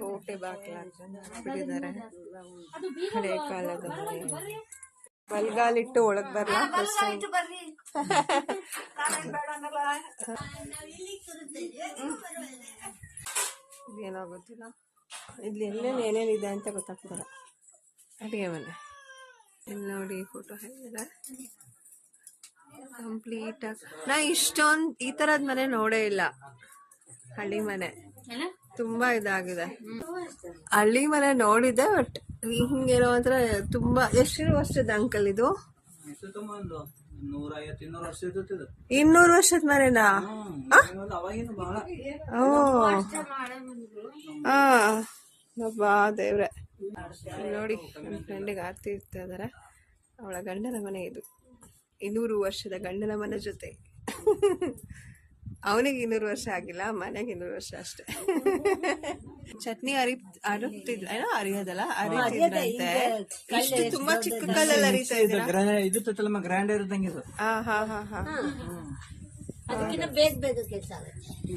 ಕೋಟೆ ಬಾಗಿಲು ಹಾಕ್ಬಿಟ್ಟಿದ್ದಾರೆ. ಹಳೆ ಕಾಲದ ಬಲ್ಗಾಲಿಟ್ಟು ಒಳಗ್ ಬರಲ್ಲ. ಇದೇನಾಗುತ್ತಿಲ್ಲ. ಇಲ್ಲಿ ಏನೇನಿದೆ ಅಂತ ಗೊತ್ತಾಗ್ತದೆ. ಅಡಿಗೆ ಮನೆ ಇಲ್ಲಿ ನೋಡಿ ಫೋಟೋ ಹೇಗಿದೆ ಕಂಪ್ಲೀಟ್ ಆಗಿ. ನಾ ಇಷ್ಟೊಂದು ಈ ತರದ್ ಮನೆ ನೋಡೇ ಇಲ್ಲ. ಹಳ್ಳಿ ಮನೆ ತುಂಬಾ ಇದಾಗಿದೆ. ಹಳ್ಳಿ ಮನೆ ನೋಡಿದೆ, ಬಟ್ ಹಿಂಗೇನೋ ಒಂಥರ ತುಂಬಾ. ಎಷ್ಟು ವರ್ಷದ ಅಂಕಲ್ ಇದು? 200 ವರ್ಷದ ಮನೆನಾ? ಬಾ ದೇವ್ರೆ. ನೋಡಿ ನನ್ನ ಫ್ರೆಂಡಿಗೆ ಆರ್ತಿ ಇರ್ತಾ ಇದಾರೆ. ಅವಳ ಗಂಡನ ಮನೆ ಇದು. 200 ವರ್ಷದ ಗಂಡನ ಮನೆ ಜೊತೆ. ಅವನಿಗೆ 200 ವರ್ಷ ಆಗಿಲ್ಲ, ಮನೆಗೆ 200 ವರ್ಷ ಅಷ್ಟೇ. ಚಟ್ನಿ ಅರಿತಿದ್ಲ ಏನೋ, ಅರಿಯೋದಲ್ಲ, ಅರಿತಿದ್ರಂತೆ. ಇಷ್ಟು ತುಂಬಾ ಚಿಕ್ಕ ಕಲ್ಲಲ್ಲಿ ಅರಿತಾ ಇದ್ರ.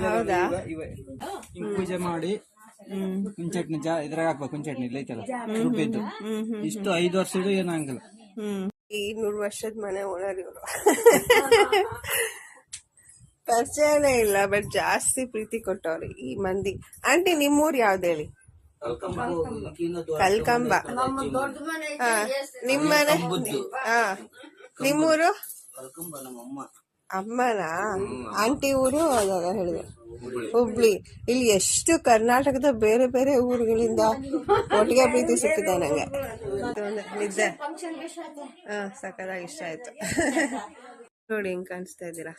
ಹೌದಾ? ಪೂಜೆ ಮಾಡಿ ಚಟ್ನಿ ಇದ್ರಾಗ ಹಾಕ್ಬೇಕು. ಚಟ್ನಿ ಐತಲ್ಲ ರುಬ್ಬಿದ್ದು, ಇಷ್ಟು 5 ವರ್ಷದ ಏನಾಗಲ್ಲ. 200 ವರ್ಷದ ಮನೆ ಓನರ್ ಇವರು. ಪರಿಚಯನೇ ಇಲ್ಲ, ಬಟ್ ಜಾಸ್ತಿ ಪ್ರೀತಿ ಕೊಟ್ಟವ್ರಿ ಈ ಮಂದಿ. ಆಂಟಿ ನಿಮ್ಮೂರ್ ಯಾವ್ದು ಹೇಳಿ? ಕಲ್ಕಂಬ. ನಿಮ್ಮನೆ? ನಿಮ್ಮೂರು? ಅಮ್ಮನ ಆಂಟಿ ಊರು ಹೇಳಿದೆ ಹುಬ್ಳಿ. ಇಲ್ಲಿ ಎಷ್ಟು ಕರ್ನಾಟಕದ ಬೇರೆ ಬೇರೆ ಊರುಗಳಿಂದ ಒಟ್ಟಿಗೆ ಪ್ರೀತಿ ಸಿಕ್ಕಿದೆ ನಂಗೆ. ನಿದ್ದೆ ಸಕ್ಕದಾಗಿ ಇಷ್ಟ ಆಯ್ತು. ನೋಡಿ ಹೆಂಗ್ ಕಾಣಿಸ್ತಾ ಇದ್ದೀರಾ?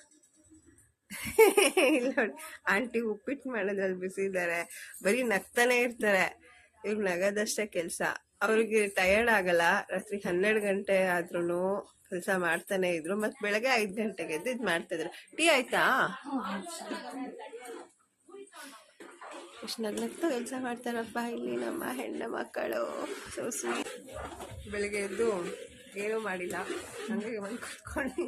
ಇಲ್ಲಿ ನೋಡಿ ಆಂಟಿ ಉಪ್ಪಿಟ್ಟು ಮಾಡೋದ್ರಲ್ಲಿ ಬಿಸಿ ಇದ್ದಾರೆ. ಬರೀ ನಗ್ತಾನೆ ಇರ್ತಾರೆ. ಇವ್ರು ನಗದಷ್ಟೇ ಕೆಲ್ಸ. ಅವ್ರಿಗೆ ಟಯರ್ಡ್ ಆಗಲ್ಲ. ರಾತ್ರಿ 12 ಗಂಟೆ ಆದ್ರೂ ಕೆಲಸ ಮಾಡ್ತಾನೆ ಇದ್ರು. ಮತ್ತೆ ಬೆಳಗ್ಗೆ 5 ಗಂಟೆಗೆ ಎದ್ದು ಇದ್ ಮಾಡ್ತಾ ಇದ್ರು. ಟೀ ಆಯ್ತಾ? ಎಷ್ಟು ನಗ್ನಗ್ತಾ ಕೆಲಸ ಮಾಡ್ತಾರಪ್ಪ ಇಲ್ಲಿ ನಮ್ಮ ಹೆಣ್ಣು ಮಕ್ಕಳು. So sweet. ಬೆಳಗ್ಗೆ ಎದ್ದು ಏನೂ ಮಾಡಿಲ್ಲ, ಹಂಗಾಗಿ ಬಂದು ಕೂತ್ಕೊಂಡು